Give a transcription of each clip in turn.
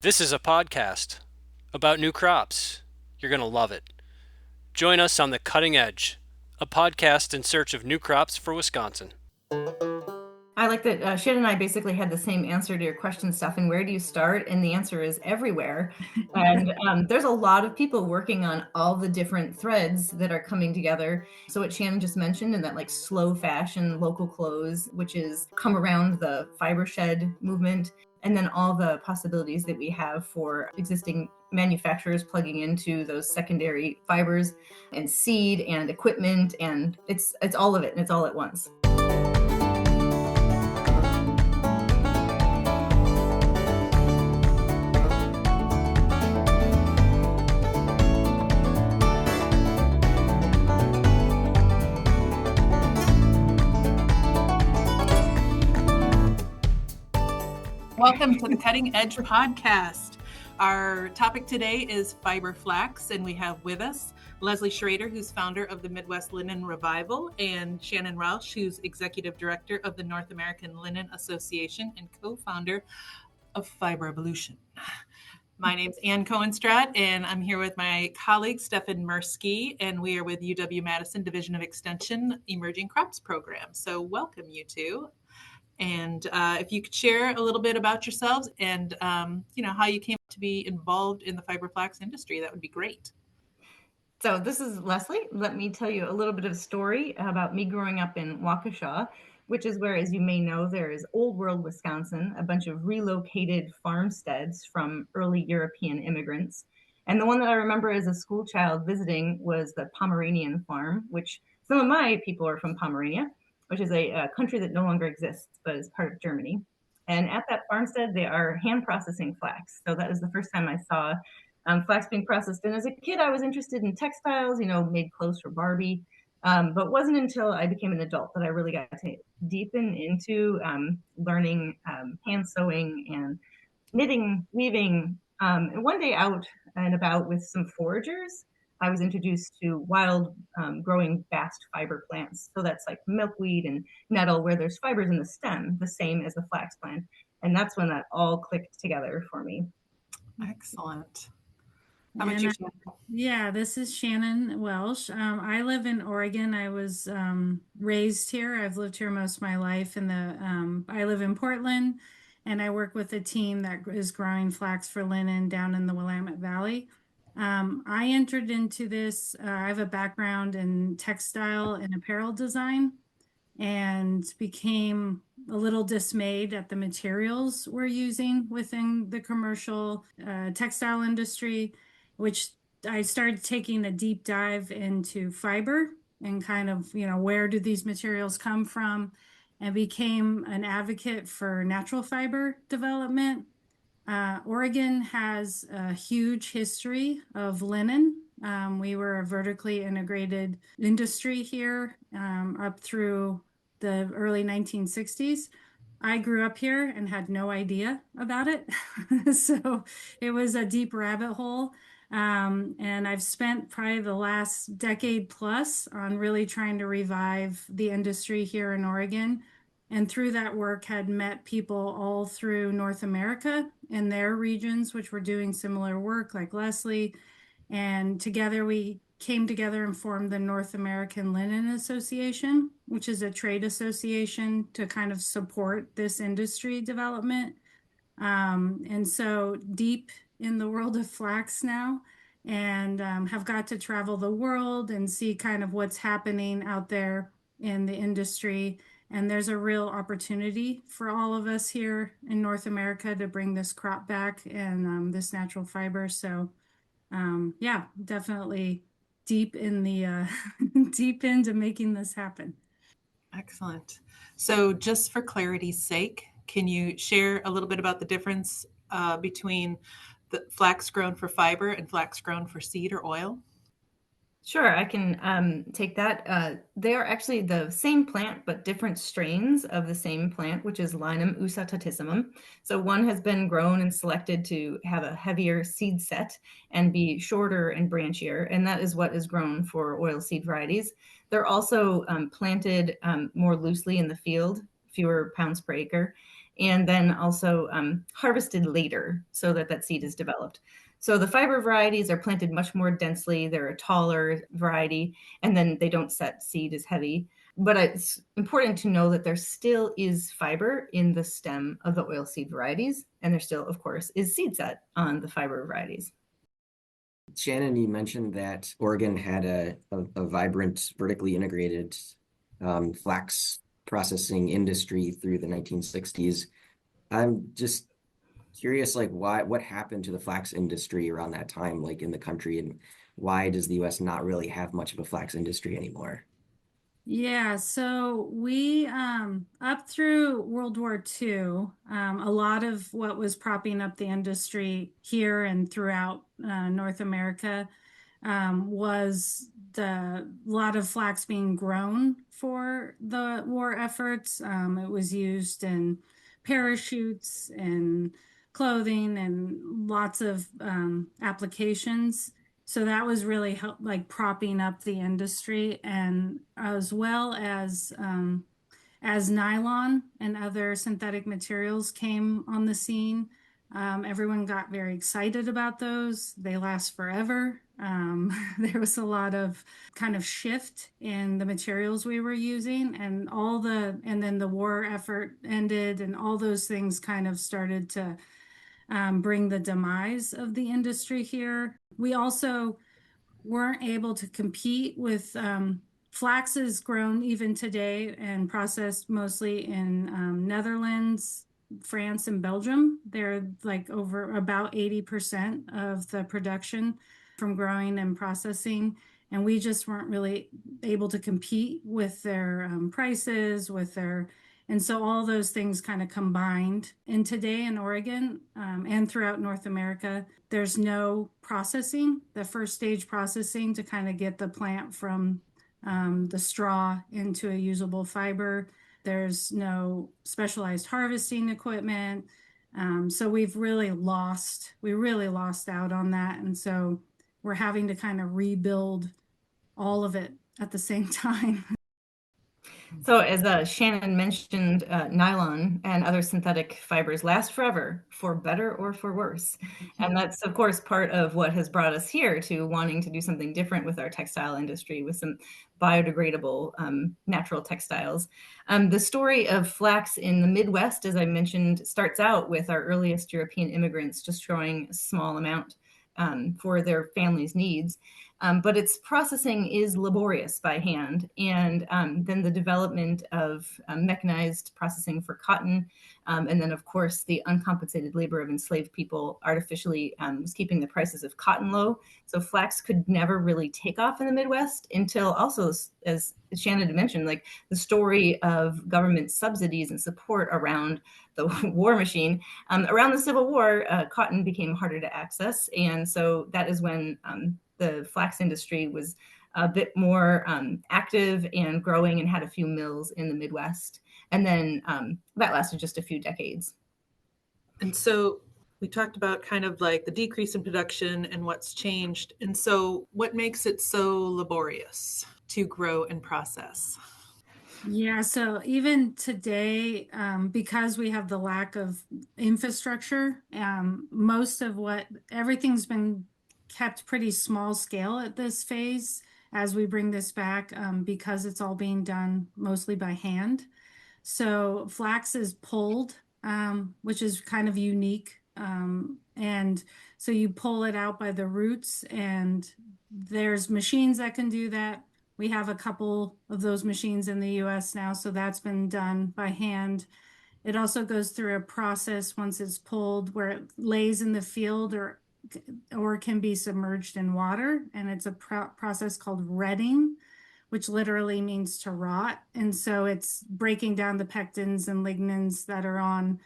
This is a podcast about new crops. You're going to love it. Join us on The Cutting Edge, a podcast in search of new crops for Wisconsin. I like that Shannon and I basically had the same answer to your question, Stefan. Where do you start? And the answer is everywhere. And there's a lot of people working on all the different threads that are coming together. So what Shannon just mentioned in that like slow fashion, local clothes, which is come around the fiber shed movement, and then all the possibilities that we have for existing manufacturers plugging into those secondary fibers and seed and equipment, and it's all of it, and it's all at once. Welcome to the Cutting Edge podcast. Our topic today is fiber flax, and we have with us Leslie Schroeder, who's founder of the Midwest Linen Revival, and Shannon Welsh, who's executive director of the North American Linen Association and co-founder of Fibrevolution. My name's Ann Cohenstrat, and I'm here with my colleague, Stefan Mirsky, and we are with UW-Madison Division of Extension Emerging Crops Program. So welcome, you two. And if you could share a little bit about yourselves and, how you came to be involved in the fiber flax industry, that would be great. So this is Leslie. Let me tell you a little bit of a story about me growing up in Waukesha, which is where, as you may know, there is Old World Wisconsin, a bunch of relocated farmsteads from early European immigrants. And the one that I remember as a school child visiting was the Pomeranian farm, which some of my people are from Pomerania, which is a country that no longer exists, but is part of Germany. And at that farmstead, they are hand processing flax. So that was the first time I saw flax being processed. And as a kid, I was interested in textiles, made clothes for Barbie. But it wasn't until I became an adult that I really got to deepen into learning hand sewing and knitting, weaving. And one day out and about with some foragers, I was introduced to wild growing bast fiber plants. So that's like milkweed and nettle, where there's fibers in the stem, the same as the flax plant. And that's when that all clicked together for me. Excellent. How about you, Yeah, this is Shannon Welsh. I live in Oregon. I was raised here. I've lived here most of my life. I live in Portland, and I work with a team that is growing flax for linen down in the Willamette Valley. I entered into this. I have a background in textile and apparel design, and became a little dismayed at the materials we're using within the commercial textile industry, which I started taking a deep dive into fiber and kind of, where do these materials come from, and became an advocate for natural fiber development. Oregon has a huge history of linen. We were a vertically integrated industry here up through the early 1960s. I grew up here and had no idea about it. So it was a deep rabbit hole. And I've spent probably the last decade plus on really trying to revive the industry here in Oregon. And through that work, had met people all through North America in their regions, which were doing similar work, like Leslie. And together we came together and formed the North American Linen Association, which is a trade association to kind of support this industry development. And so deep in the world of flax now, and have got to travel the world and see kind of what's happening out there in the industry. And there's a real opportunity for all of us here in North America to bring this crop back and this natural fiber. So yeah, definitely deep in the deep into making this happen. Excellent. So just for clarity's sake, can you share a little bit about the difference between the flax grown for fiber and flax grown for seed or oil? Sure, I can take that. They are actually the same plant, but different strains of the same plant, which is Linum usatatissimum. So one has been grown and selected to have a heavier seed set and be shorter and branchier, and that is what is grown for oil seed varieties. They're also planted more loosely in the field, fewer pounds per acre. and then also harvested later so that that seed is developed. So the fiber varieties are planted much more densely. They're a taller variety, and then they don't set seed as heavy. But it's important to know that there still is fiber in the stem of the oilseed varieties, and there still, of course, is seed set on the fiber varieties. Shannon, you mentioned that Oregon had a vibrant, vertically integrated flax processing industry through the 1960s. I'm just curious, like, what happened to the flax industry around that time, like in the country, and why does the U.S. not really have much of a flax industry anymore? Yeah, so we up through World War II, a lot of what was propping up the industry here and throughout North America was the lot of flax being grown for the war efforts. It was used in parachutes and clothing and lots of applications. So that was really like propping up the industry, and as well as nylon and other synthetic materials came on the scene. Everyone got very excited about those. They last forever. There was a lot of kind of shift in the materials we were using, and then the war effort ended, and all those things kind of started to bring the demise of the industry here. We also weren't able to compete with flax is grown even today and processed mostly in Netherlands, France, and Belgium. They're like over about 80% of the production from growing and processing. And we just weren't really able to compete with their prices, and so all those things kind of combined. And today in Oregon and throughout North America, there's no processing, the first stage processing to kind of get the plant from the straw into a usable fiber. There's no specialized harvesting equipment. So we really lost out on that. And so we're having to kind of rebuild all of it at the same time. So as Shannon mentioned, nylon and other synthetic fibers last forever, for better or for worse. And that's, of course, part of what has brought us here to wanting to do something different with our textile industry, with some biodegradable natural textiles. The story of flax in the Midwest, as I mentioned, starts out with our earliest European immigrants just growing a small amount for their family's needs. But its processing is laborious by hand. And then the development of mechanized processing for cotton, and then, of course, the uncompensated labor of enslaved people artificially was keeping the prices of cotton low. So flax could never really take off in the Midwest until also, as Shannon had mentioned, like the story of government subsidies and support around the war machine. Around the Civil War, cotton became harder to access. And so that is when the flax industry was a bit more active and growing and had a few mills in the Midwest. And then that lasted just a few decades. And so we talked about kind of like the decrease in production and what's changed. And so what makes it so laborious to grow and process? Yeah, so even today, because we have the lack of infrastructure, everything's been kept pretty small scale at this phase as we bring this back, because it's all being done mostly by hand. So flax is pulled, which is kind of unique. And so you pull it out by the roots, and there's machines that can do that. We have a couple of those machines in the US now, so that's been done by hand. It also goes through a process once it's pulled where it lays in the field or can be submerged in water, and it's a process called retting, which literally means to rot. And so it's breaking down the pectins and lignins that are on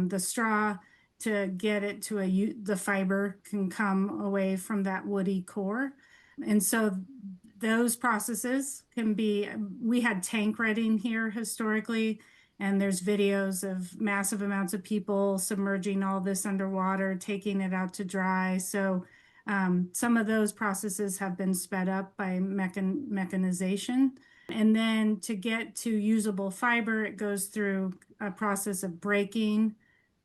the straw to get it to the fiber can come away from that woody core. And so those processes we had tank retting here historically, and there's videos of massive amounts of people submerging all this underwater, taking it out to dry. So some of those processes have been sped up by mechanization. And then to get to usable fiber, it goes through a process of breaking,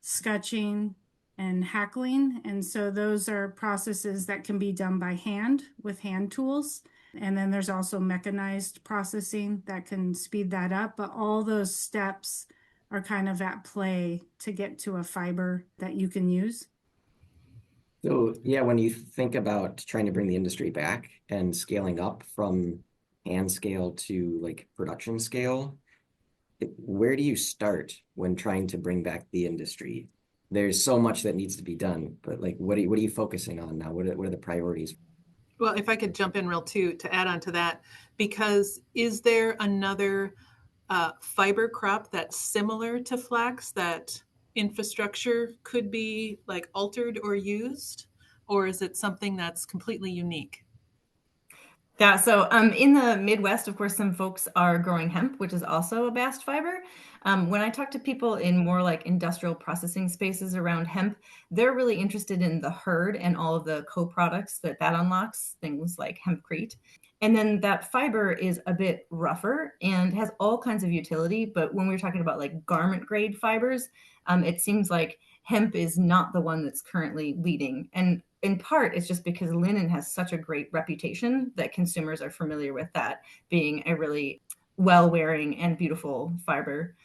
scutching, and hackling. And so those are processes that can be done by hand with hand tools. And then there's also mechanized processing that can speed that up. But all those steps are kind of at play to get to a fiber that you can use. So yeah, when you think about trying to bring the industry back and scaling up from hand scale to like production scale, where do you start when trying to bring back the industry? There's so much that needs to be done, but like, what are you focusing on now? What are the priorities? Well, if I could jump in real too to add on to that, because is there another fiber crop that's similar to flax that infrastructure could be like altered or used, or is it something that's completely unique? Yeah, so in the Midwest, of course, some folks are growing hemp, which is also a bast fiber. When I talk to people in more like industrial processing spaces around hemp, they're really interested in the hurd and all of the co-products that unlocks, things like hempcrete. And then that fiber is a bit rougher and has all kinds of utility. But when we're talking about like garment grade fibers, it seems like hemp is not the one that's currently leading. And in part, it's just because linen has such a great reputation that consumers are familiar with that being a really well-wearing and beautiful fiber.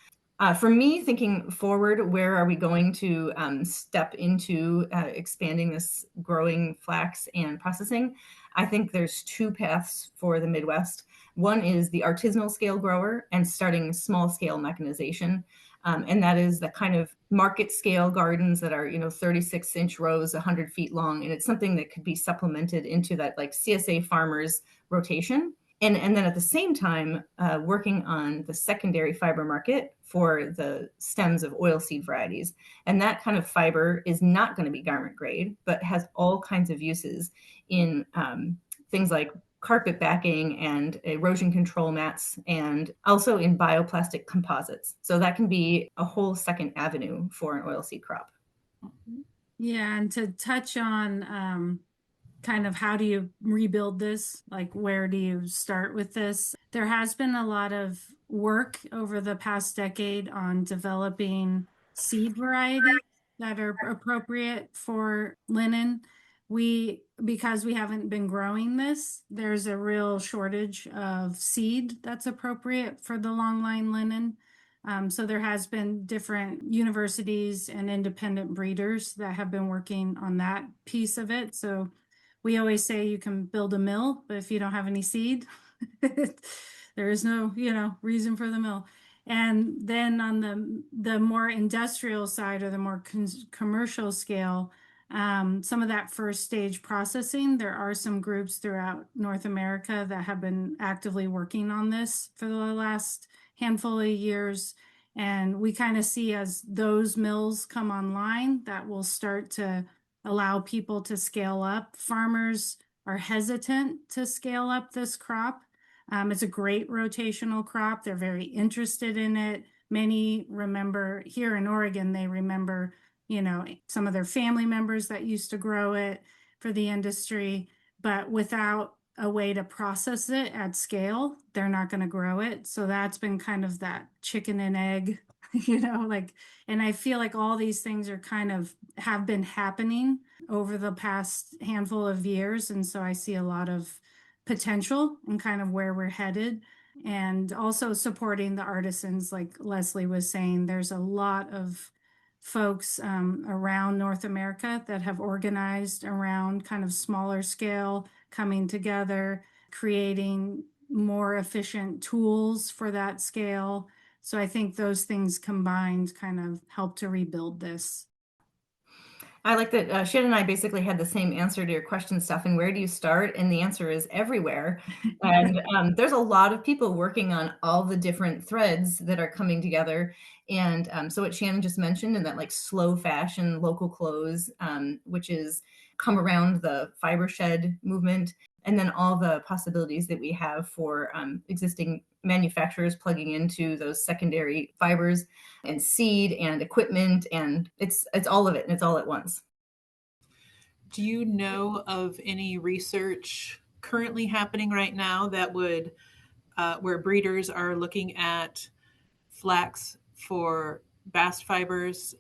For me, thinking forward, where are we going to step into expanding this growing flax and processing? I think there's two paths for the Midwest. One is the artisanal scale grower and starting small scale mechanization. And that is the kind of market scale gardens that are, 36-inch rows, 100 feet long. And it's something that could be supplemented into that like CSA farmers rotation. And then at the same time, working on the secondary fiber market for the stems of oilseed varieties. And that kind of fiber is not going to be garment grade, but has all kinds of uses in things like carpet backing and erosion control mats, and also in bioplastic composites. So that can be a whole second avenue for an oilseed crop. Yeah, and to touch on kind of how do you rebuild this? Like, where do you start with this? There has been a lot of work over the past decade on developing seed varieties that are appropriate for linen. Because we haven't been growing this, there's a real shortage of seed that's appropriate for the long line linen. So there has been different universities and independent breeders that have been working on that piece of it. So we always say you can build a mill, but if you don't have any seed, there is no, reason for the mill. And then on the more industrial side or the more commercial scale, some of that first stage processing, there are some groups throughout North America that have been actively working on this for the last handful of years. And we kind of see as those mills come online, that will start to allow people to scale up. Farmers are hesitant to scale up this crop. It's a great rotational crop. They're very interested in it. Many remember here in Oregon, they remember, some of their family members that used to grow it for the industry, but without a way to process it at scale, they're not going to grow it. So that's been kind of that chicken and egg, and I feel like all these things are have been happening over the past handful of years. And so I see a lot of potential and kind of where we're headed, and also supporting the artisans. Like Leslie was saying, there's a lot of folks around North America that have organized around kind of smaller scale, coming together, creating more efficient tools for that scale. So I think those things combined kind of help to rebuild this. I like that Shannon and I basically had the same answer to your question, Stefan. Where do you start? And the answer is everywhere. And there's a lot of people working on all the different threads that are coming together. And so what Shannon just mentioned, in that like slow fashion, local clothes, which is come around the fiber shed movement, and then all the possibilities that we have for existing manufacturers plugging into those secondary fibers and seed and equipment, and it's all of it, and it's all at once. Do you know of any research currently happening right now that would where breeders are looking at flax for bast fibers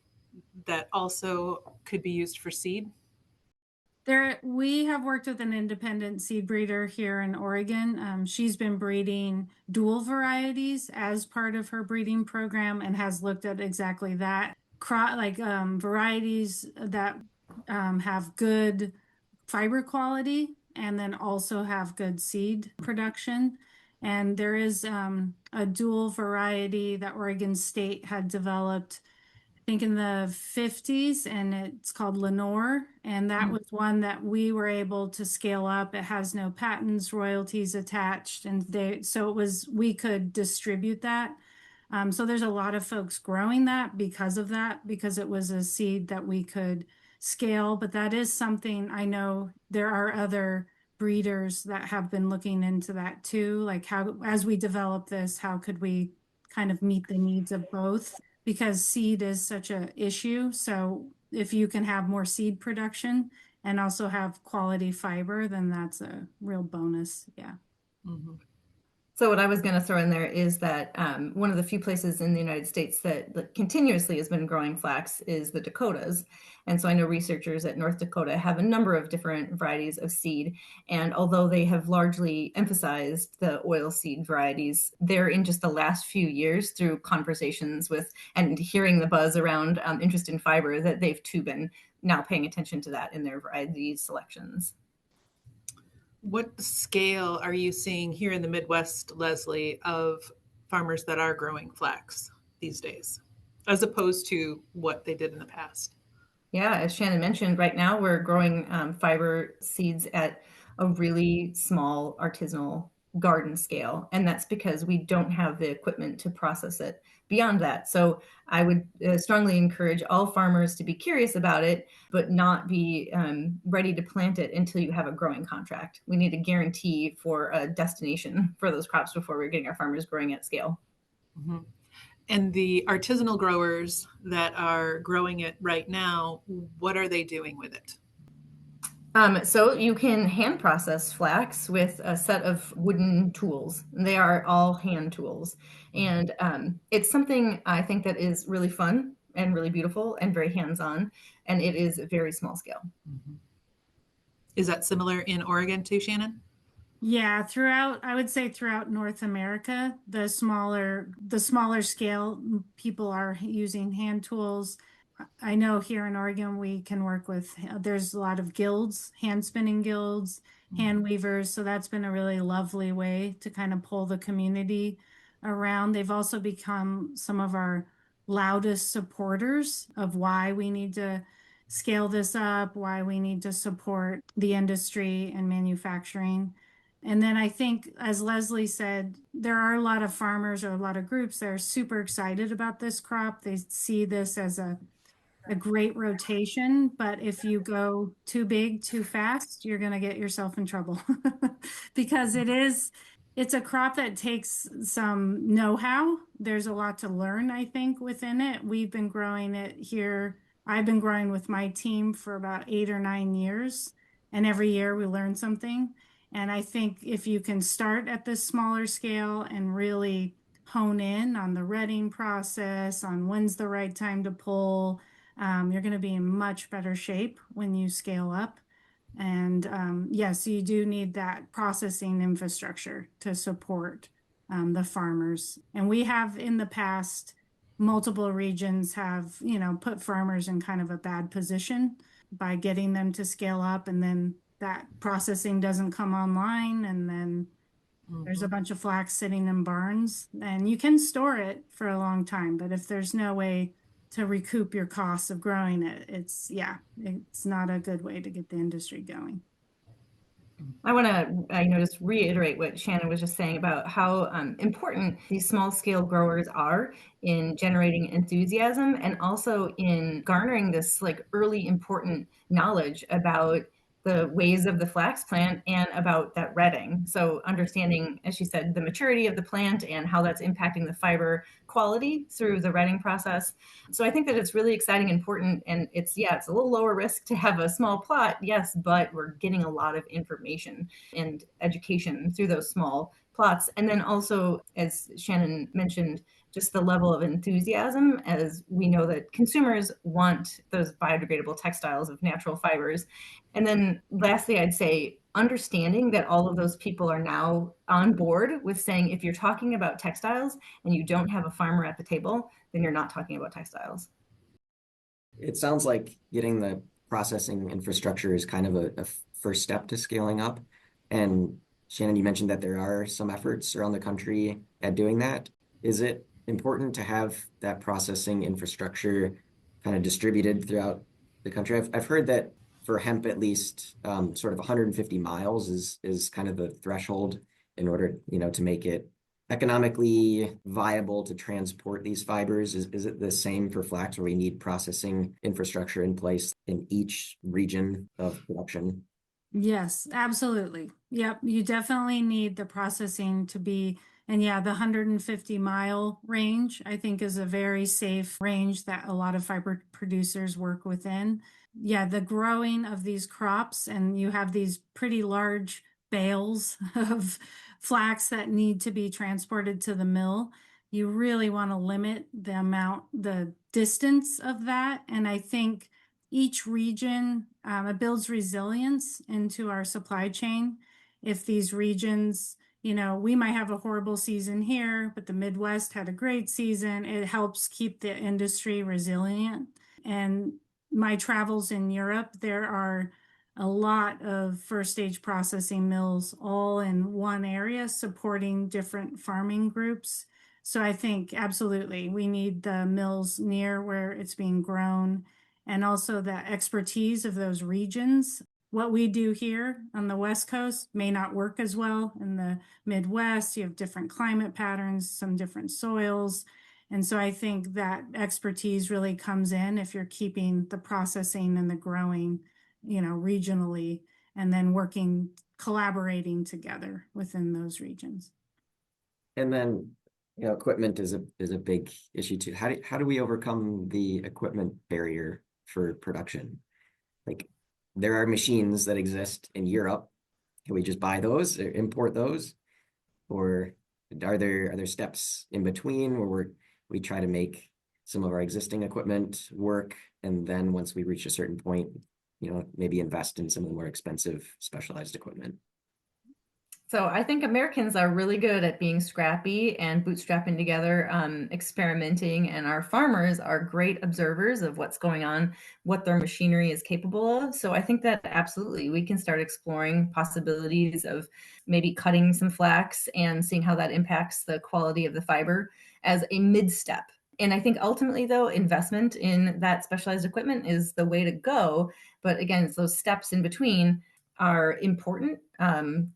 that also could be used for seed? We have worked with an independent seed breeder here in Oregon. She's been breeding dual varieties as part of her breeding program and has looked at exactly that varieties that have good fiber quality and then also have good seed production. And there is a dual variety that Oregon State had developed, I think in the 50s, and it's called Lenore. And that was one that we were able to scale up. It has no patents, royalties attached, and we could distribute that. So there's a lot of folks growing that, because it was a seed that we could scale. But that is something I know there are other breeders that have been looking into that too. Like, how, as we develop this, how could we kind of meet the needs of both? Because seed is such an issue. So if you can have more seed production and also have quality fiber, then that's a real bonus. Yeah. Mm-hmm. So what I was going to throw in there is that one of the few places in the United States that continuously has been growing flax is the Dakotas. And so I know researchers at North Dakota have a number of different varieties of seed. And although they have largely emphasized the oil seed varieties, they're in just the last few years, through conversations with and hearing the buzz around interest in fiber, that they've too been now paying attention to that in their variety selections. What scale are you seeing here in the Midwest, Leslie, of farmers that are growing flax these days, as opposed to what they did in the past? Yeah, as Shannon mentioned, right now we're growing fiber seeds at a really small artisanal garden scale. And that's because we don't have the equipment to process it beyond that. So I would strongly encourage all farmers to be curious about it, but not be ready to plant it until you have a growing contract. We need a guarantee for a destination for those crops before we're getting our farmers growing at scale. Mm-hmm. And the artisanal growers that are growing it right now, what are they doing with it? So you can hand process flax with a set of wooden tools. They are all hand tools. And it's something I think that is really fun and really beautiful and very hands-on. And it is a very small scale. Mm-hmm. Is that similar in Oregon too, Shannon? Yeah, I would say throughout North America, the smaller scale, people are using hand tools. I know here in Oregon, we can work with, there's a lot of guilds, hand spinning guilds, hand weavers. So that's been a really lovely way to kind of pull the community around. They've also become some of our loudest supporters of why we need to scale this up, why we need to support the industry and manufacturing. And then I think, as Leslie said, there are a lot of farmers or a lot of groups that are super excited about this crop. They see this as a great rotation, but if you go too big too fast, you're going to get yourself in trouble because it's a crop that takes some know-how. There's a lot to learn, I think, within it. We've been growing it here. I've been growing with my team for about 8 or 9 years, and every year we learn something. And I think if you can start at this smaller scale and really hone in on the retting process, on when's the right time to pull, you're going to be in much better shape when you scale up. And yes, you do need that processing infrastructure to support the farmers. And we have in the past, multiple regions have, put farmers in kind of a bad position by getting them to scale up, and then that processing doesn't come online, and then there's a bunch of flax sitting in barns. And you can store it for a long time, but if there's no way to recoup your costs of growing it, it's not a good way to get the industry going. I want to, just reiterate what Shannon was just saying about how important these small scale growers are in generating enthusiasm and also in garnering this like early important knowledge about the ways of the flax plant and about that retting. So understanding, as she said, the maturity of the plant and how that's impacting the fiber quality through the retting process. So I think that it's really exciting, important, and it's a little lower risk to have a small plot, yes, but we're getting a lot of information and education through those small plots. And then also, as Shannon mentioned, just the level of enthusiasm, as we know that consumers want those biodegradable textiles of natural fibers. And then lastly, I'd say understanding that all of those people are now on board with saying, if you're talking about textiles and you don't have a farmer at the table, then you're not talking about textiles. It sounds like getting the processing infrastructure is kind of a first step to scaling up. And Shannon, you mentioned that there are some efforts around the country at doing that. Is it important to have that processing infrastructure kind of distributed throughout the country? I've heard that for hemp, at least, sort of 150 miles is kind of the threshold in order, to make it economically viable to transport these fibers. Is it the same for flax, where we need processing infrastructure in place in each region of production? Yes, absolutely. Yep, you definitely need the processing to be, and yeah, the 150-mile range, I think, is a very safe range that a lot of fiber producers work within. Yeah, the growing of these crops, and you have these pretty large bales of flax that need to be transported to the mill. You really want to limit the distance of that. And I think each region, it builds resilience into our supply chain. If these regions, we might have a horrible season here, but the Midwest had a great season, it helps keep the industry resilient. And my travels in Europe, there are a lot of first stage processing mills all in one area supporting different farming groups. So I think absolutely we need the mills near where it's being grown, and also the expertise of those regions. What we do here on the West Coast may not work as well in the Midwest. You have different climate patterns, some different soils. And so I think that expertise really comes in if you're keeping the processing and the growing, regionally, and then collaborating together within those regions. And then, equipment is a big issue too. How do we overcome the equipment barrier for production? Like, there are machines that exist in Europe. Can we just buy those or import those? Or are there steps in between where we try to make some of our existing equipment work, and then once we reach a certain point, maybe invest in some of the more expensive specialized equipment? So I think Americans are really good at being scrappy and bootstrapping together, experimenting, and our farmers are great observers of what's going on, what their machinery is capable of. So I think that absolutely we can start exploring possibilities of maybe cutting some flax and seeing how that impacts the quality of the fiber as a mid-step. And I think ultimately, though, investment in that specialized equipment is the way to go. But again, it's those steps in between are important,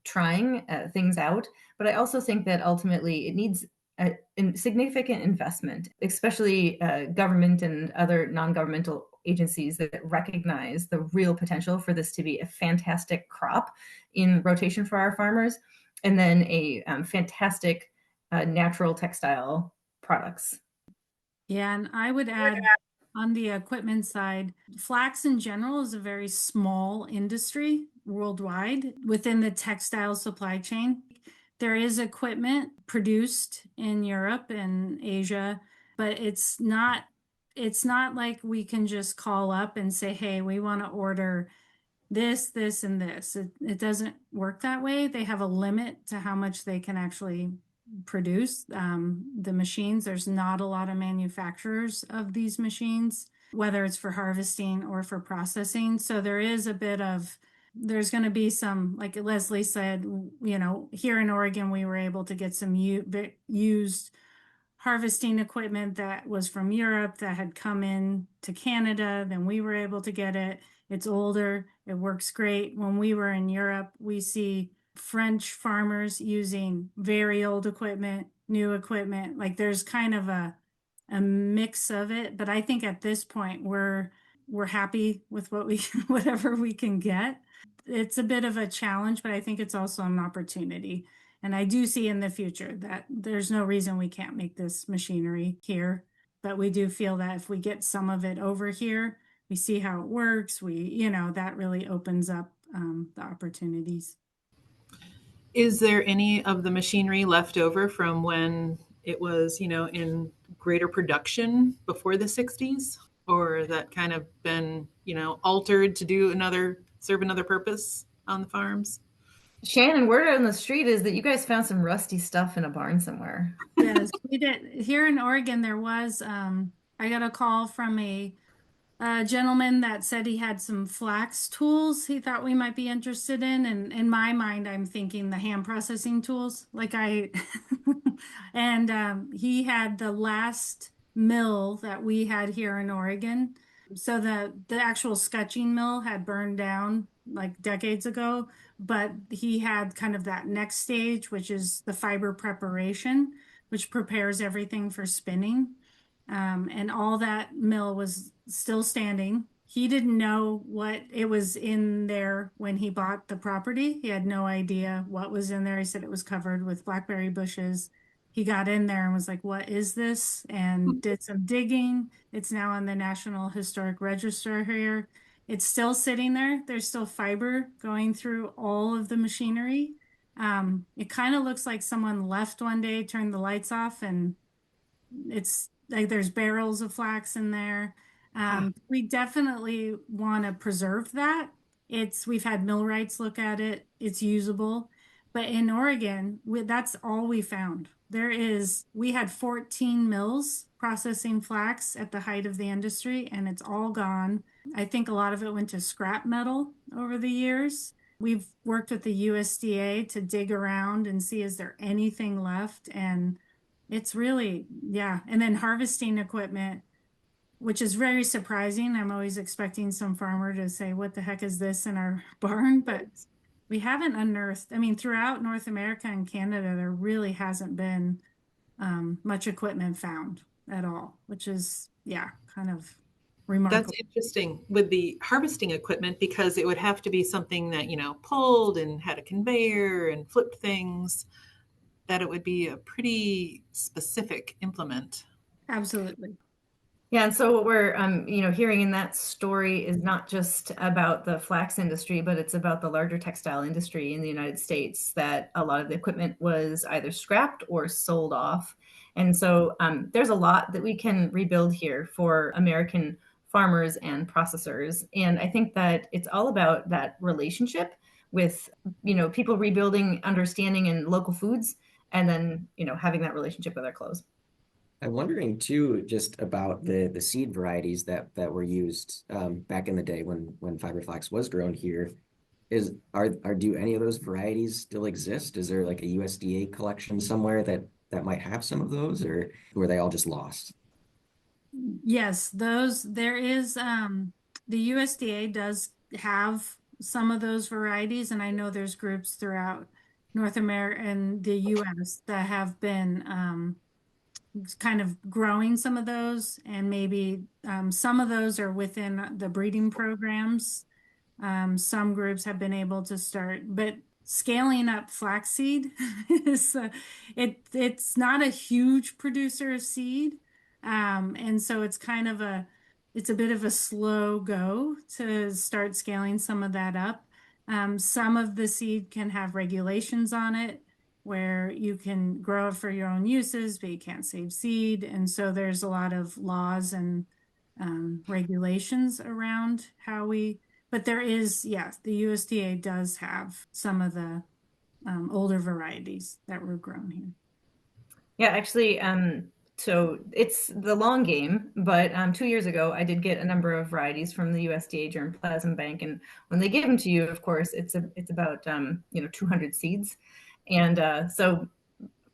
trying things out. But I also think that ultimately it needs a significant investment, especially government and other non-governmental agencies that recognize the real potential for this to be a fantastic crop in rotation for our farmers, and then a fantastic natural textile products. Yeah, and I would add on the equipment side, flax in general is a very small industry worldwide within the textile supply chain. There is equipment produced in Europe and Asia, but it's not like we can just call up and say, hey, we want to order this, and this. It doesn't work that way. They have a limit to how much they can actually produce. The machines, there's not a lot of manufacturers of these machines, whether it's for harvesting or for processing. So there's going to be some, like Leslie said, here in Oregon, we were able to get some used harvesting equipment that was from Europe that had come in to Canada. Then we were able to get it. It's older. It works great. When we were in Europe, we see French farmers using very old equipment, new equipment. Like, there's kind of a mix of it. But I think at this point we're happy with whatever we can get. it's a bit of a challenge, but I think it's also an opportunity. And I do see in the future that there's no reason we can't make this machinery here. But we do feel that if we get some of it over here, we see how it works. That really opens up the opportunities. Is there any of the machinery left over from when it was, in greater production before the 60s? Or that kind of been, altered to serve another purpose on the farms? Shannon, word on the street is that you guys found some rusty stuff in a barn somewhere. Yes, we did. Here in Oregon, there was, I got a call from a gentleman that said he had some flax tools he thought we might be interested in. And in my mind, I'm thinking the hand processing tools. And he had the last mill that we had here in Oregon. So the actual scutching mill had burned down like decades ago, but he had kind of that next stage, which is the fiber preparation, which prepares everything for spinning. And all that mill was still standing. He didn't know what it was in there when he bought the property. He had no idea what was in there. He said it was covered with blackberry bushes. He got in there and was like, "What is this?" and did some digging. It's now on the National Historic Register here. It's still sitting there. There's still fiber going through all of the machinery. It kind of looks like someone left one day, turned the lights off, and it's like there's barrels of flax in there. We definitely want to preserve that. We've had millwrights look at it. It's usable. But in Oregon, that's all we found. We had 14 mills processing flax at the height of the industry, and it's all gone. I think a lot of it went to scrap metal over the years. We've worked with the USDA to dig around and see, is there anything left? And it's really, yeah. And then harvesting equipment, which is very surprising. I'm always expecting some farmer to say, "What the heck is this in our barn?" But we haven't unearthed, throughout North America and Canada, there really hasn't been much equipment found at all, which is, yeah, kind of remarkable. That's interesting with the harvesting equipment because it would have to be something that, pulled and had a conveyor and flipped things, that it would be a pretty specific implement. Absolutely. Yeah, and so what we're hearing in that story is not just about the flax industry, but it's about the larger textile industry in the United States, that a lot of the equipment was either scrapped or sold off. And so there's a lot that we can rebuild here for American farmers and processors. And I think that it's all about that relationship with, people rebuilding understanding in local foods, and then, having that relationship with our clothes. I'm wondering too, just about the seed varieties that were used back in the day when fiber flax was grown here. Do any of those varieties still exist? Is there like a USDA collection somewhere that might have some of those, or were they all just lost? Yes, there is, the USDA does have some of those varieties, and I know there's groups throughout North America and the US that have been kind of growing some of those, and maybe some of those are within the breeding programs. Some groups have been able to start, but scaling up flaxseed it's not a huge producer of seed. And so it's a bit of a slow go to start scaling some of that up. Some of the seed can have regulations on it where you can grow it for your own uses, but you can't save seed. And so there's a lot of laws and regulations around but there is, yes, the USDA does have some of the older varieties that were grown here. Yeah, actually, so it's the long game, but 2 years ago, I did get a number of varieties from the USDA Germplasm Bank, and when they give them to you, of course, it's about 200 seeds, and so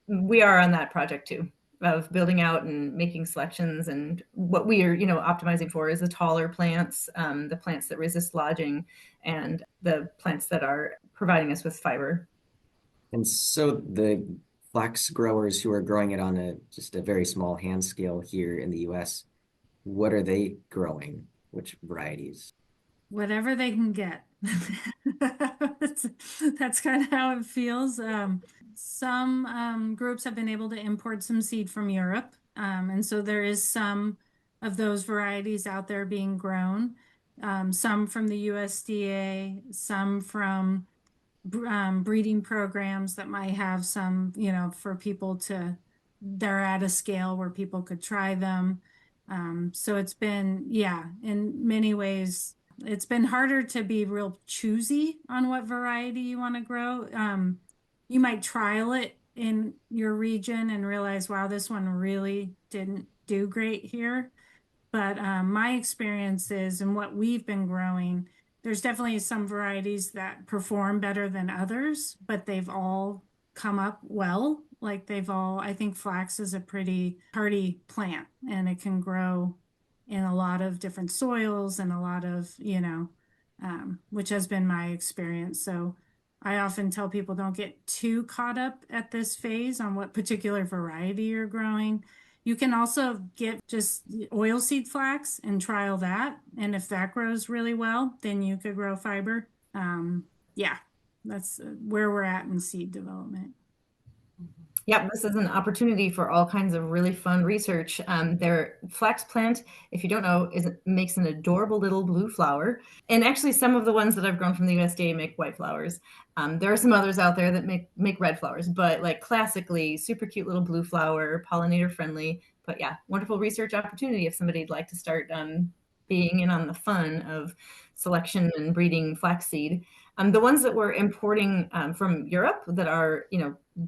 we are on that project too, of building out and making selections. And what we are, optimizing for is the taller plants, the plants that resist lodging, and the plants that are providing us with fiber. And so the flax growers who are growing it on just a very small hand scale here in the US, what are they growing? Which varieties? whatever they can get. That's kind of how it feels. Some groups have been able to import some seed from Europe. And so there is some of those varieties out there being grown. Some from the USDA, some from breeding programs that might have some, for people they're at a scale where people could try them. So it's been, yeah, in many ways, it's been harder to be real choosy on what variety you want to grow. You might trial it in your region and realize, wow, this one really didn't do great here. But my experience is, and what we've been growing, there's definitely some varieties that perform better than others, but they've all come up well. Like I think flax is a pretty hardy plant and it can grow in a lot of different soils and a lot of, which has been my experience. So I often tell people don't get too caught up at this phase on what particular variety you're growing. You can also get just oilseed flax and trial that. And if that grows really well, then you could grow fiber. Yeah, that's where we're at in seed development. Yeah, this is an opportunity for all kinds of really fun research. Their flax plant, if you don't know, makes an adorable little blue flower. And actually, some of the ones that I've grown from the USDA make white flowers. There are some others out there that make red flowers, but like classically, super cute little blue flower, pollinator friendly. But yeah, wonderful research opportunity if somebody'd like to start being in on the fun of selection and breeding flaxseed. The ones that we're importing from Europe that are,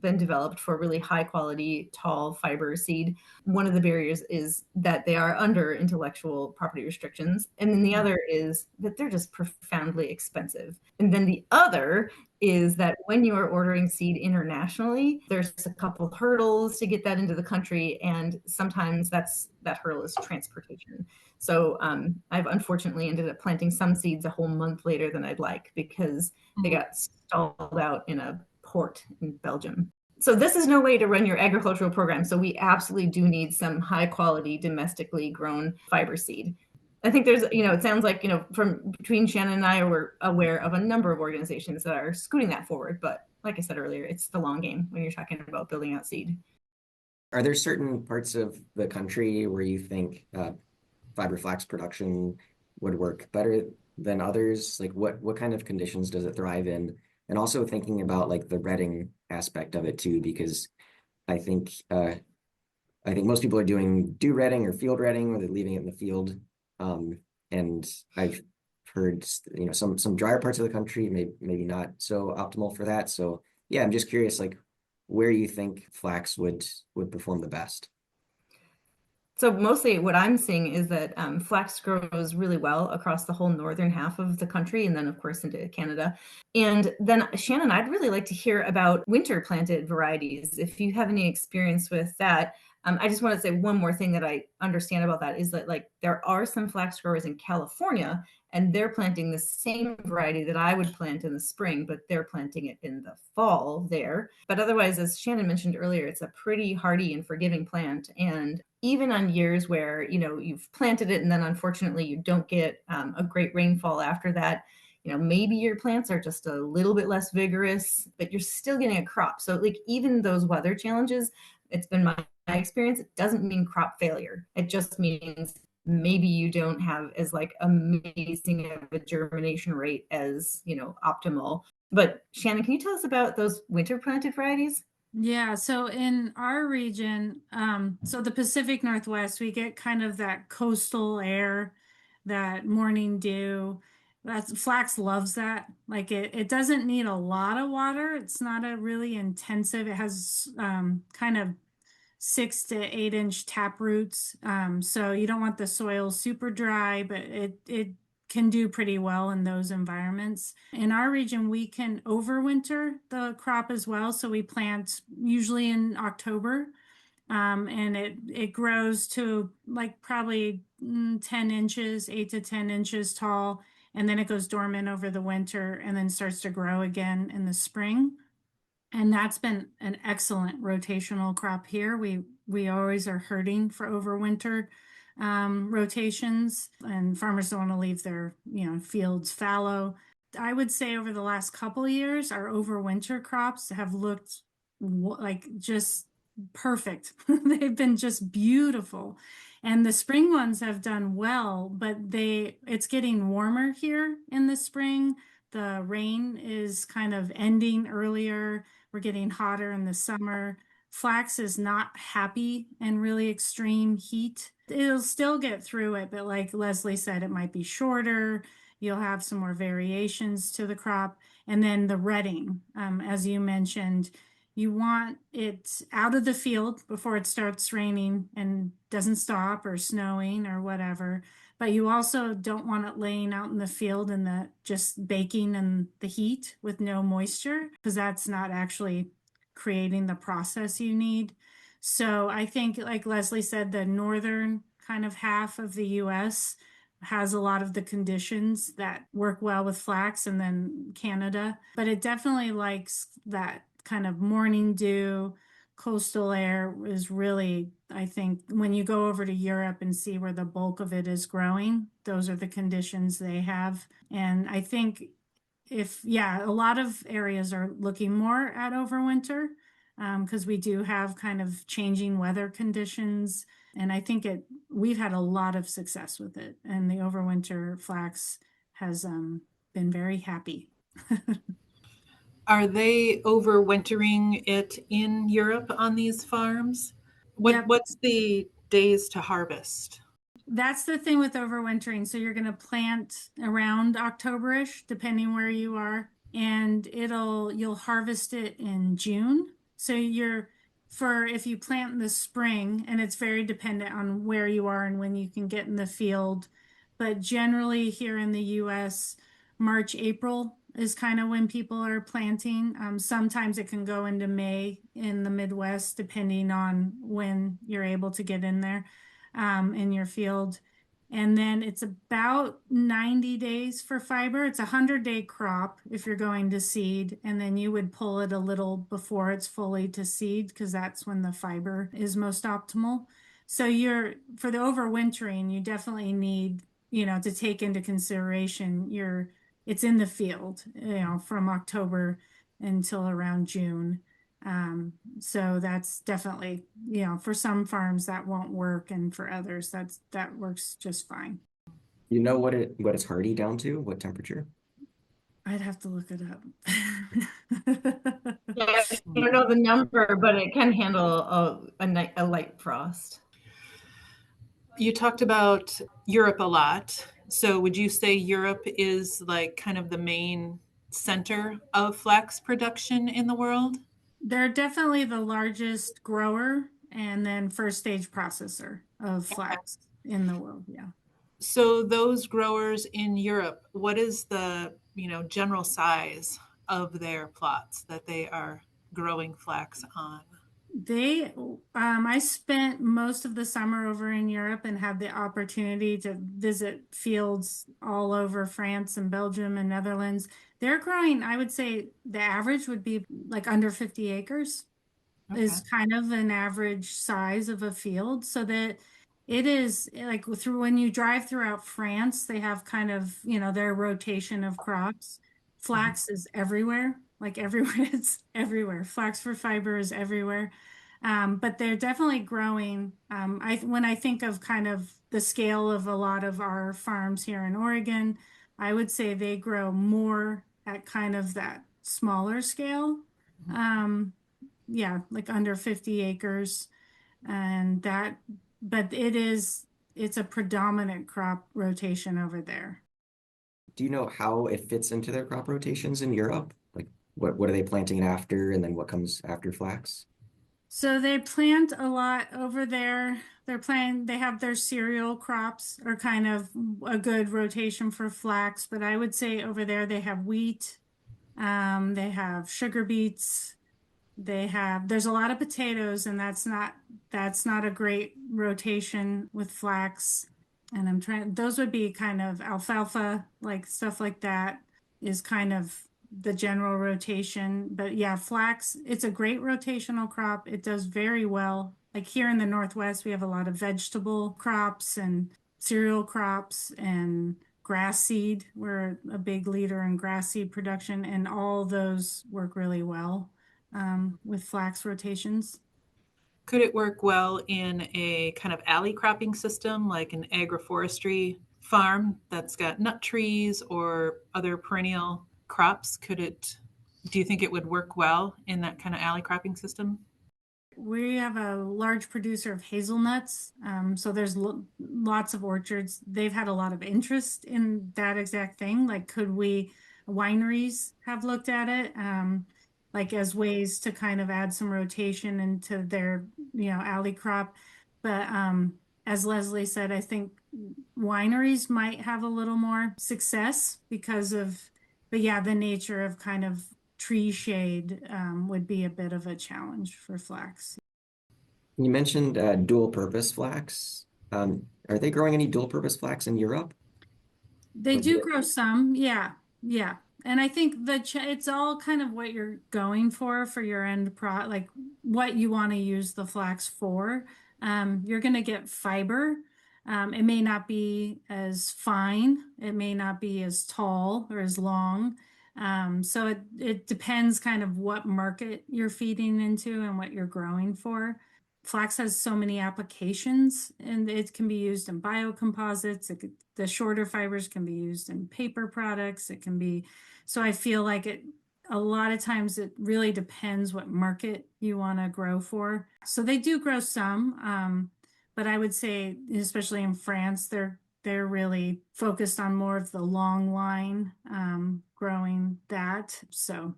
been developed for really high quality, tall fiber seed. One of the barriers is that they are under intellectual property restrictions. And then the other is that they're just profoundly expensive. And then the other is that when you are ordering seed internationally, there's a couple hurdles to get that into the country. And sometimes that hurdle is transportation. So I've unfortunately ended up planting some seeds a whole month later than I'd like because they got stalled out in a port in Belgium. So this is no way to run your agricultural program. So we absolutely do need some high quality domestically grown fiber seed. I think there's, it sounds like, from between Shannon and I, we're aware of a number of organizations that are scooting that forward. But like I said earlier, it's the long game when you're talking about building out seed. Are there certain parts of the country where you think fiber flax production would work better than others? Like what kind of conditions does it thrive in? And also thinking about like the retting aspect of it too, because I think most people are doing dew retting or field retting, or they're leaving it in the field. And I've heard, some drier parts of the country maybe not so optimal for that. So yeah, I'm just curious, like where you think flax would perform the best. So mostly what I'm seeing is that flax grows really well across the whole northern half of the country, and then of course into Canada. And then Shannon, I'd really like to hear about winter planted varieties. If you have any experience with that. I just want to say one more thing that I understand about that is that like there are some flax growers in California and they're planting the same variety that I would plant in the spring, but they're planting it in the fall there. But otherwise, as Shannon mentioned earlier, it's a pretty hardy and forgiving plant. And even on years where, you've planted it and then unfortunately you don't get a great rainfall after that, maybe your plants are just a little bit less vigorous, but you're still getting a crop. So like even those weather challenges, it's been my experience, it doesn't mean crop failure. It just means maybe you don't have as like amazing of a germination rate as, optimal. But Shannon, can you tell us about those winter planted varieties? Yeah, so in our region, so the Pacific Northwest, we get kind of that coastal air, that morning dew. Flax loves that. Like it doesn't need a lot of water. It's not a really intensive. It has kind of 6 to 8 inch tap roots. So you don't want the soil super dry, but it can do pretty well in those environments. In our region, we can overwinter the crop as well. So we plant usually in October, and it grows to like probably 10 inches, 8 to 10 inches tall. And then it goes dormant over the winter and then starts to grow again in the spring. And that's been an excellent rotational crop here. We always are hurting for overwinter rotations, and farmers don't want to leave their, fields fallow. I would say over the last couple of years, our overwinter crops have looked like just perfect. They've been just beautiful. And the spring ones have done well, but it's getting warmer here in the spring. The rain is kind of ending earlier. We're getting hotter in the summer. Flax is not happy in really extreme heat. It'll still get through it, but like Leslie said, it might be shorter. You'll have some more variations to the crop. And then the retting, as you mentioned, you want it out of the field before it starts raining and doesn't stop or snowing or whatever. But you also don't want it laying out in the field and just baking in the heat with no moisture, because that's not actually creating the process you need. So I think, like Leslie said, the northern kind of half of the US has a lot of the conditions that work well with flax, and then Canada. But it definitely likes that kind of morning dew, coastal air is really, I think, when you go over to Europe and see where the bulk of it is growing, those are the conditions they have. And I think a lot of areas are looking more at overwinter, because we do have kind of changing weather conditions. And I think we've had a lot of success with it. And the overwinter flax has been very happy. Are they overwintering it in Europe on these farms? Yep. What's the days to harvest? That's the thing with overwintering. So you're going to plant around October-ish, depending where you are, and you'll harvest it in June. So if you plant in the spring, and it's very dependent on where you are and when you can get in the field, but generally here in the US, March, April is kind of when people are planting. Sometimes it can go into May in the Midwest, depending on when you're able to get in there in your field. And then it's about 90 days for fiber. It's a 100-day crop if you're going to seed, and then you would pull it a little before it's fully to seed, because that's when the fiber is most optimal. So for the overwintering, you definitely need, to take into consideration it's in the field, from October until around June. So that's definitely, for some farms that won't work, and for others that works just fine. You know what it's hardy down to? What temperature? I'd have to look it up. Yeah, I don't know the number, but it can handle a light frost. You talked about Europe a lot. So would you say Europe is like kind of the main center of flax production in the world? They're definitely the largest grower and then first stage processor of flax in the world. Yeah. So those growers in Europe, what is the, general size of their plots that they are growing flax on? I spent most of the summer over in Europe and had the opportunity to visit fields all over France and Belgium and Netherlands. They're growing, I would say the average would be like under 50 acres is kind of an average size of a field. So that it is like when you drive throughout France, they have kind of, their rotation of crops. Flax is everywhere, like everywhere, it's everywhere. Flax for fiber is everywhere. But they're definitely growing. When I think of kind of the scale of a lot of our farms here in Oregon, I would say they grow more at kind of that smaller scale. Like under 50 acres. But it's a predominant crop rotation over there. Do you know how it fits into their crop rotations in Europe? Like what are they planting it after, and then what comes after flax? So they plant a lot over there. They have their cereal crops are kind of a good rotation for flax, but I would say over there they have wheat, they have sugar beets, there's a lot of potatoes, and that's not a great rotation with flax. And those would be kind of alfalfa, like stuff like that is kind of the general rotation. But yeah, flax, it's a great rotational crop. It does very well Like here in the Northwest, we have a lot of vegetable crops and cereal crops and grass seed. We're a big leader in grass seed production, and all those work really well with flax rotations. Could it work well in a kind of alley cropping system, like an agroforestry farm that's got nut trees or other perennial crops? Do you think it would work well in that kind of alley cropping system? We have a large producer of hazelnuts. So there's lots of orchards. They've had a lot of interest in that exact thing. Like, wineries have looked at it, like as ways to kind of add some rotation into their, alley crop. But as Leslie said, I think wineries might have a little more success because of, but yeah, the nature of kind of tree shade would be a bit of a challenge for flax. You mentioned dual purpose flax. Are they growing any dual purpose flax in Europe? They do grow some, yeah, yeah. And I think it's all kind of what you're going for your end like what you want to use the flax for. You're going to get fiber. It may not be as fine. It may not be as tall or as long. So it depends kind of what market you're feeding into and what you're growing for. Flax has so many applications, and it can be used in biocomposites. The shorter fibers can be used in paper products. So I feel like a lot of times it really depends what market you want to grow for. So they do grow some, but I would say, especially in France, they're really focused on more of the long line, growing that. So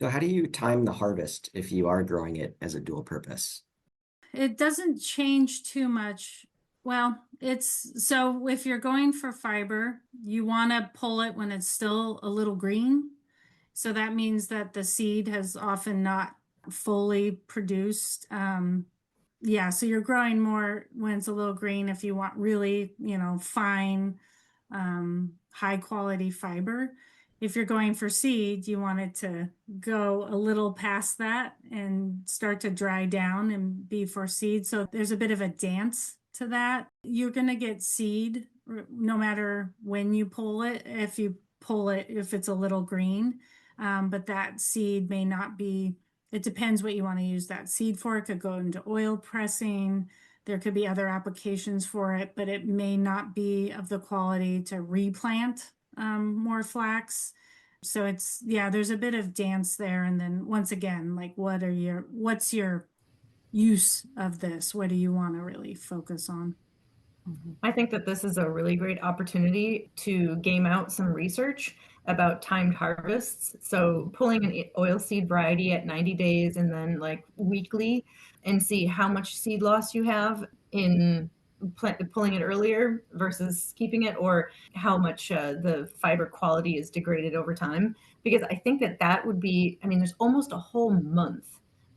how do you time the harvest if you are growing it as a dual purpose? It doesn't change too much. Well, so if you're going for fiber, you want to pull it when it's still a little green. So that means that the seed has often not fully produced. Yeah, so you're growing more when it's a little green if you want really, fine, high quality fiber. If you're going for seed, you want it to go a little past that and start to dry down and be for seed. So there's a bit of a dance to that. You're going to get seed no matter when you pull it, if it's a little green. But that seed may not be, it depends what you want to use that seed for. It could go into oil pressing. There could be other applications for it, but it may not be of the quality to replant more flax. So there's a bit of dance there. And then once again, like what's your use of this? What do you want to really focus on? I think that this is a really great opportunity to game out some research about timed harvests. So pulling an oilseed variety at 90 days and then like weekly and see how much seed loss you have in pulling it earlier versus keeping it, or how much the fiber quality is degraded over time. Because I think that would be, there's almost a whole month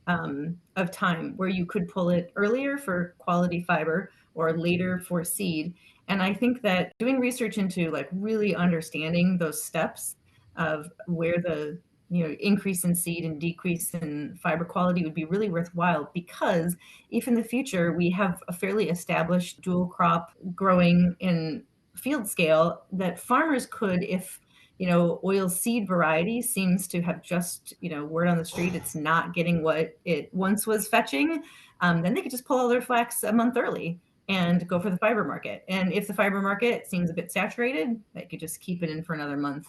of time where you could pull it earlier for quality fiber or later for seed. And I think that doing research into like really understanding those steps of where the increase in seed and decrease in fiber quality would be really worthwhile, because if in the future we have a fairly established dual crop growing in field scale, that farmers could, if oil seed variety seems to have just, word on the street, it's not getting what it once was fetching, then they could just pull all their flax a month early and go for the fiber market. And if the fiber market seems a bit saturated, they could just keep it in for another month.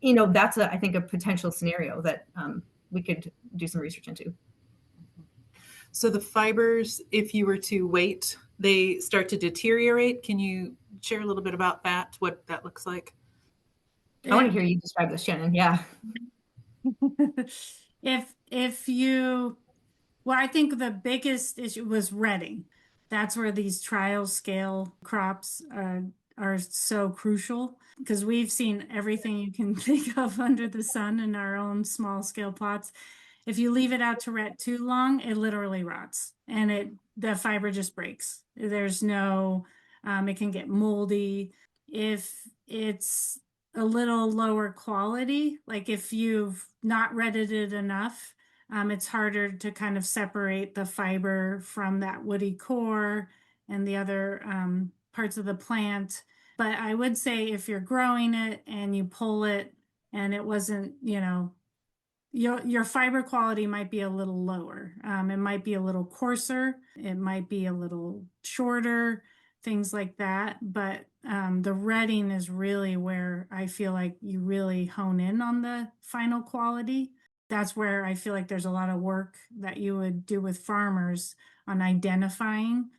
That's I think a potential scenario that we could do some research into. So the fibers, if you were to wait, they start to deteriorate. Can you share a little bit about that, what that looks like? I want to hear you describe this, Shannon. Yeah. Well, I think the biggest issue was retting. That's where these trial scale crops are so crucial, because we've seen everything you can think of under the sun in our own small scale plots. If you leave it out to ret too long, it literally rots and the fiber just breaks. There's no, it can get moldy. If it's a little lower quality, like if you've not retted it enough, It's harder to kind of separate the fiber from that woody core and the other parts of the plant. But I would say if you're growing it and you pull it and it wasn't, your fiber quality might be a little lower. It might be a little coarser. It might be a little shorter, things like that. But the retting is really where I feel like you really hone in on the final quality. That's where I feel like there's a lot of work that you would do with farmers on identifying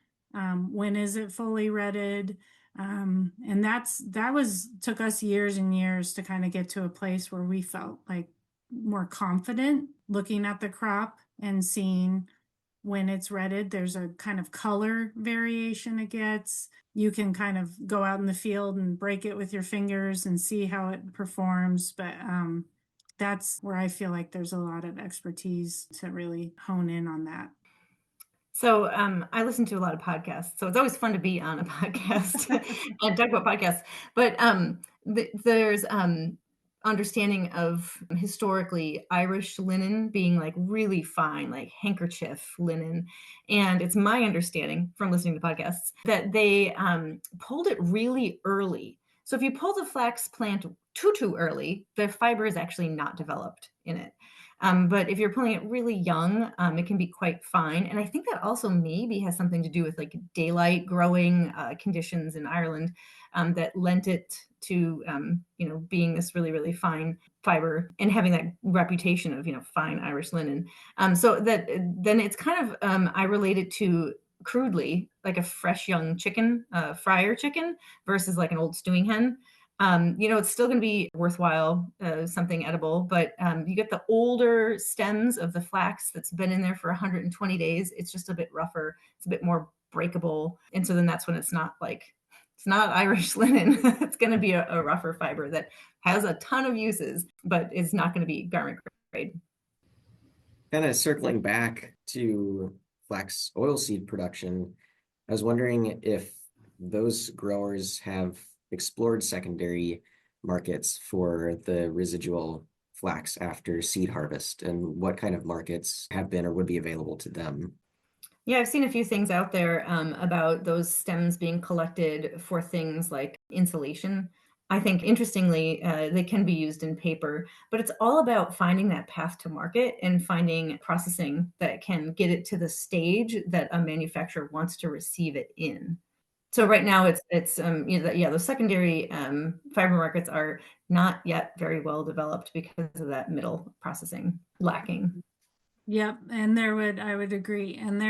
when is it fully retted. And took us years and years to kind of get to a place where we felt like more confident looking at the crop and seeing when it's retted. There's a kind of color variation it gets. You can kind of go out in the field and break it with your fingers and see how it performs. But that's where I feel like there's a lot of expertise to really hone in on that. So I listen to a lot of podcasts, so it's always fun to be on a podcast and talk about podcasts. But there's understanding of historically Irish linen being like really fine, like handkerchief linen. And it's my understanding from listening to podcasts that they pulled it really early. So if you pull the flax plant too early, the fiber is actually not developed in it. But if you're pulling it really young, it can be quite fine. And I think that also maybe has something to do with like daylight growing conditions in Ireland that lent it to, being this really, really fine fiber and having that reputation of, fine Irish linen. So that then it's kind of, I relate it to crudely like a fresh young chicken, fryer chicken versus like an old stewing hen. It's still going to be worthwhile, something edible, but you get the older stems of the flax that's been in there for 120 days. It's just a bit rougher. It's a bit more breakable. And so then that's when it's not Irish linen. It's going to be a rougher fiber that has a ton of uses, but it's not going to be garment grade. Kind of circling back to flax oilseed production, I was wondering if those growers have explored secondary markets for the residual flax after seed harvest and what kind of markets have been or would be available to them. Yeah, I've seen a few things out there about those stems being collected for things like insulation. I think, interestingly, they can be used in paper, but it's all about finding that path to market and finding processing that can get it to the stage that a manufacturer wants to receive it in. So right now it's those secondary fiber markets are not yet very well developed because of that middle processing lacking. Yep, and I would agree. And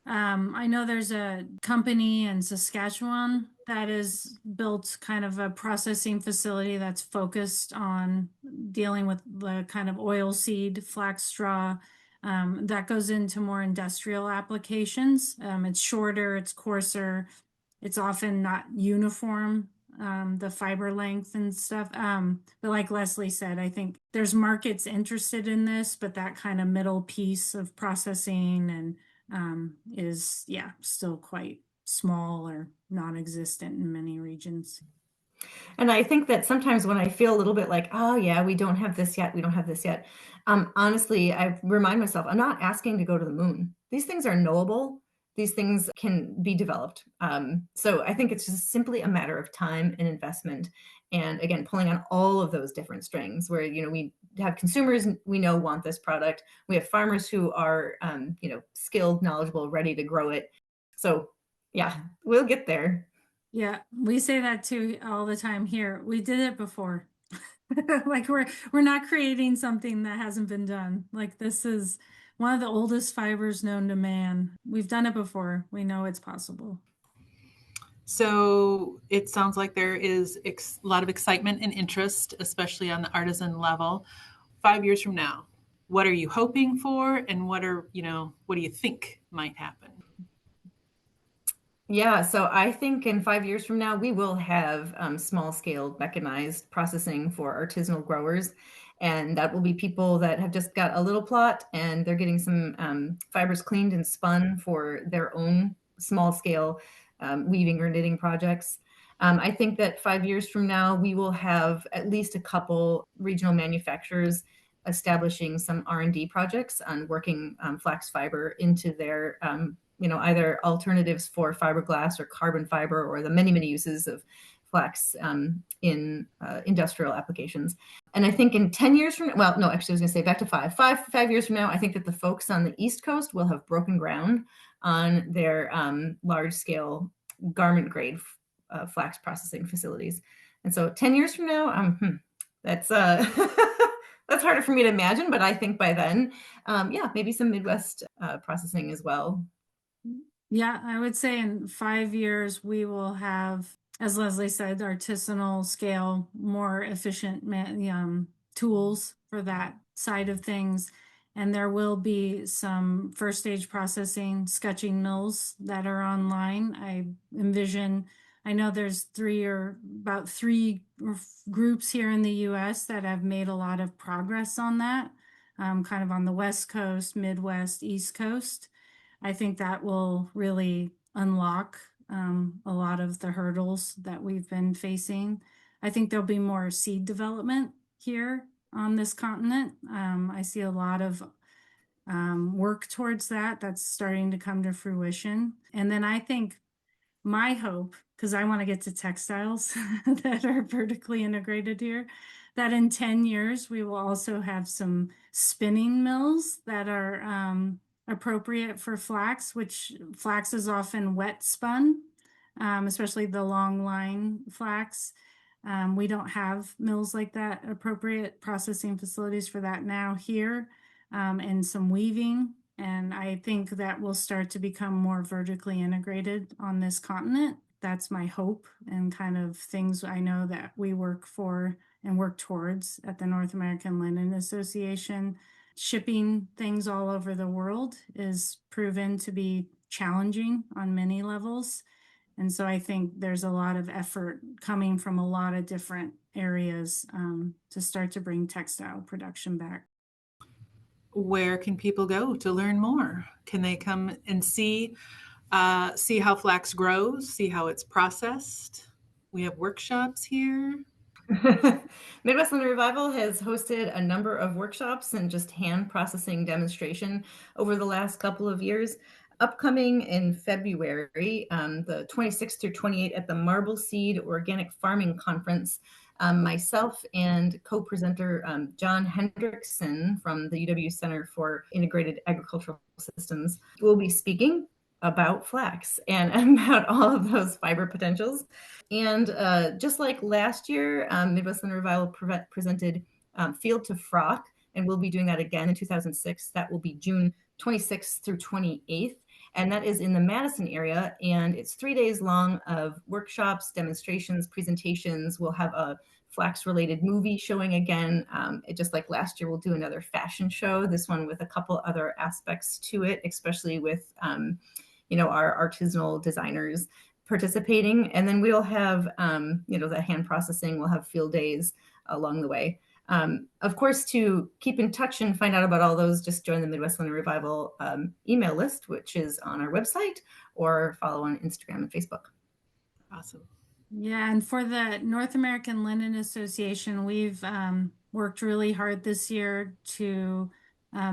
I know there's a company in Saskatchewan that has built kind of a processing facility that's focused on dealing with the kind of oilseed flax straw that goes into more industrial applications. It's shorter, it's coarser, it's often not uniform, the fiber length and stuff. But like Leslie said, I think there's markets interested in this, but that kind of middle piece of processing is still quite small or non-existent in many regions. And I think that sometimes when I feel a little bit like, oh yeah, we don't have this yet, honestly, I remind myself, I'm not asking to go to the moon. These things are knowable. These things can be developed. So I think it's just simply a matter of time and investment. And again, pulling on all of those different strings where, we have consumers we know want this product. We have farmers who are, skilled, knowledgeable, ready to grow it. So yeah, we'll get there. Yeah, we say that too all the time here. We did it before. Like we're not creating something that hasn't been done. Like this is one of the oldest fibers known to man. We've done it before. We know it's possible. So it sounds like there is a lot of excitement and interest, especially on the artisan level. 5 years from now, what are you hoping for, and what do you think might happen? Yeah, so I think in 5 years from now, we will have small-scale mechanized processing for artisanal growers. And that will be people that have just got a little plot and they're getting some fibers cleaned and spun for their own small-scale weaving or knitting projects. I think that 5 years from now, we will have at least a couple regional manufacturers establishing some R&D projects on working flax fiber into their either alternatives for fiberglass or carbon fiber, or the many, many uses of flax in industrial applications. And I think in 10 years from now, well, no, actually I was gonna say back to 5 years from now, I think that the folks on the East Coast will have broken ground on their large scale garment grade flax processing facilities. And so 10 years from now, that's that's harder for me to imagine, but I think by then, maybe some Midwest processing as well. Yeah, I would say in 5 years, we will have, as Leslie said, artisanal scale, more efficient tools for that side of things. And there will be some first stage processing sketching mills that are online. I envision, I know there's about three groups here in the US that have made a lot of progress on that, kind of on the West Coast, Midwest, East Coast. I think that will really unlock a lot of the hurdles that we've been facing. I think there'll be more seed development here on this continent. I see a lot of work towards that. That's starting to come to fruition. And then I think my hope, because I want to get to textiles that are vertically integrated here, that in 10 years we will also have some spinning mills that are appropriate for flax, which flax is often wet spun, especially the long line flax. We don't have mills like that, appropriate processing facilities for that now here, and some weaving. And I think that will start to become more vertically integrated on this continent. That's my hope, and kind of things I know that we work for and work towards at the North American Linen Association. Shipping things all over the world is proven to be challenging on many levels. And so I think there's a lot of effort coming from a lot of different areas to start to bring textile production back. Where can people go to learn more? Can they come and see how flax grows, see how it's processed? We have workshops here. Midwest Linen Revival has hosted a number of workshops and just hand processing demonstration over the last couple of years. Upcoming in February, the 26th through 28th at the Marble Seed Organic Farming Conference, myself and co-presenter John Hendrickson from the UW Center for Integrated Agricultural Systems will be speaking about flax and about all of those fiber potentials. And just like last year, Midwest Linen Revival presented Field to Frock, and we'll be doing that again in 2006. That will be June 26th through 28th. And that is in the Madison area. And it's 3 days long of workshops, demonstrations, presentations. We'll have a flax-related movie showing again. Just like last year, we'll do another fashion show, this one with a couple other aspects to it, especially with our artisanal designers participating. And then we'll have, the hand processing, we'll have field days along the way. Of course, to keep in touch and find out about all those, just join the Midwest Linen Revival email list, which is on our website, or follow on Instagram and Facebook. Awesome. Yeah, and for the North American Linen Association, we've worked really hard this year to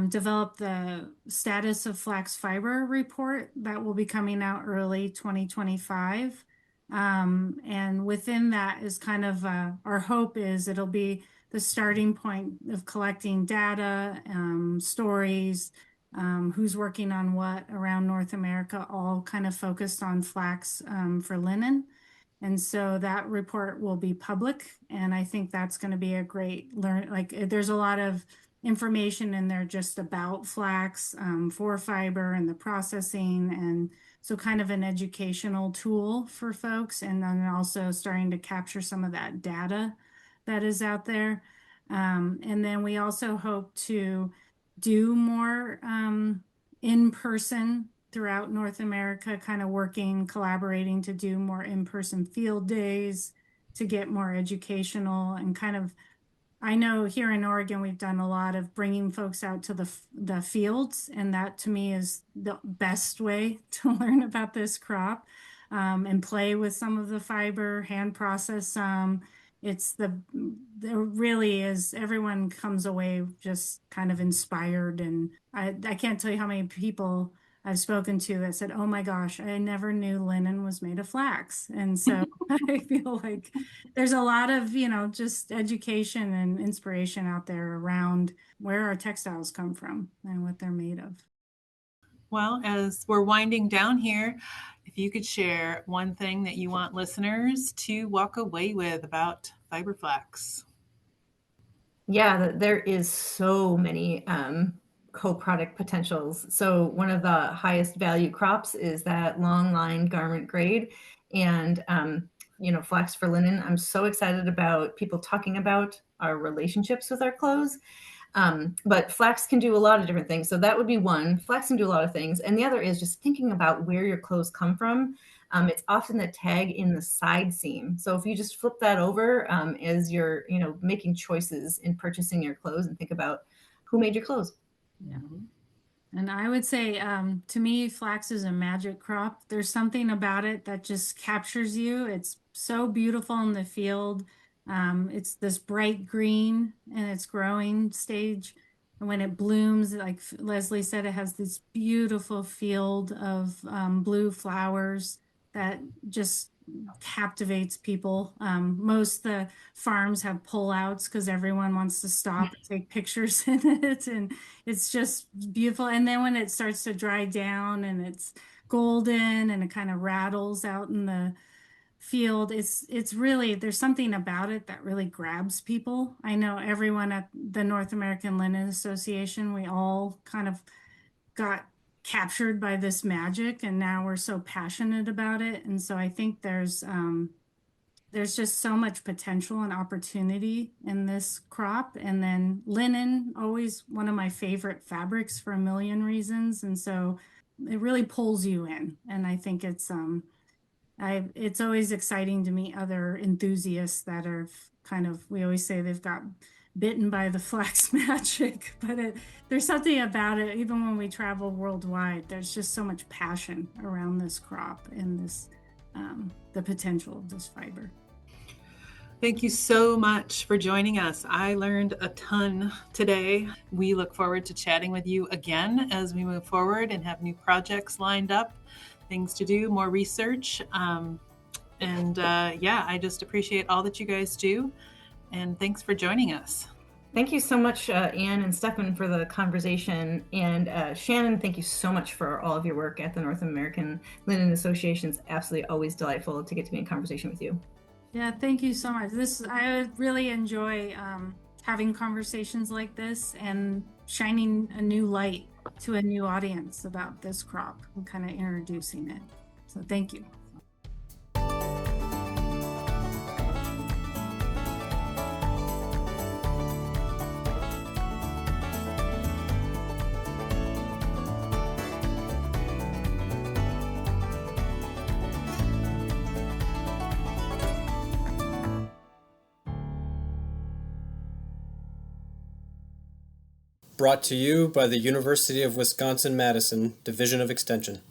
develop the status of flax fiber report that will be coming out early 2025. And within that is kind of our hope is it'll be the starting point of collecting data, stories, who's working on what around North America, all kind of focused on flax for linen. And so that report will be public. And I think that's going to be a great there's a lot of information in there just about flax for fiber and the processing. And so kind of an educational tool for folks. And then also starting to capture some of that data that is out there. And then we also hope to do more in-person throughout North America, kind of collaborating to do more in-person field days, to get more educational and kind of, I know here in Oregon, we've done a lot of bringing folks out to the fields, and that to me is the best way to learn about this crop, and play with some of the fiber, hand process some, there really is, everyone comes away just kind of inspired. And I can't tell you how many people I've spoken to that said, oh my gosh, I never knew linen was made of flax. And so I feel like there's a lot of, just education and inspiration out there around where our textiles come from and what they're made of. Well, as we're winding down here, if you could share one thing that you want listeners to walk away with about Fiberflax. Yeah, there is so many co-product potentials. So one of the highest value crops is that long line garment grade, and flax for linen. I'm so excited about people talking about our relationships with our clothes. But flax can do a lot of different things. So that would be one. Flax can do a lot of things. And the other is just thinking about where your clothes come from. It's often the tag in the side seam. So if you just flip that over as you're, making choices in purchasing your clothes, and think about who made your clothes. Yeah. And I would say, to me, flax is a magic crop. There's something about it that just captures you. It's so beautiful in the field. It's this bright green in its growing stage. And when it blooms, like Leslie said, it has this beautiful field of blue flowers that just captivates people. Most the farms have pullouts because everyone wants to stop and take pictures in it. And it's just beautiful. And then when it starts to dry down and it's golden and it kind of rattles out in the field, it's really, there's something about it that really grabs people. I know everyone at the North American Linen Association, we all kind of got captured by this magic, and now we're so passionate about it. And so I think there's just so much potential and opportunity in this crop. And then linen, always one of my favorite fabrics for a million reasons. And so it really pulls you in. And I think it's always exciting to meet other enthusiasts that are we always say they've got bitten by the flax magic, but there's something about it. Even when we travel worldwide, there's just so much passion around this crop and this, the potential of this fiber. Thank you so much for joining us. I learned a ton today. We look forward to chatting with you again as we move forward and have new projects lined up, things to do, more research. I just appreciate all that you guys do. And thanks for joining us. Thank you so much, Anne and Stefan, for the conversation. And Shannon, thank you so much for all of your work at the North American Linen Association. It's absolutely always delightful to get to be in conversation with you. Yeah, thank you so much. I really enjoy having conversations like this and shining a new light to a new audience about this crop and kind of introducing it. So thank you. Brought to you by the University of Wisconsin-Madison Division of Extension.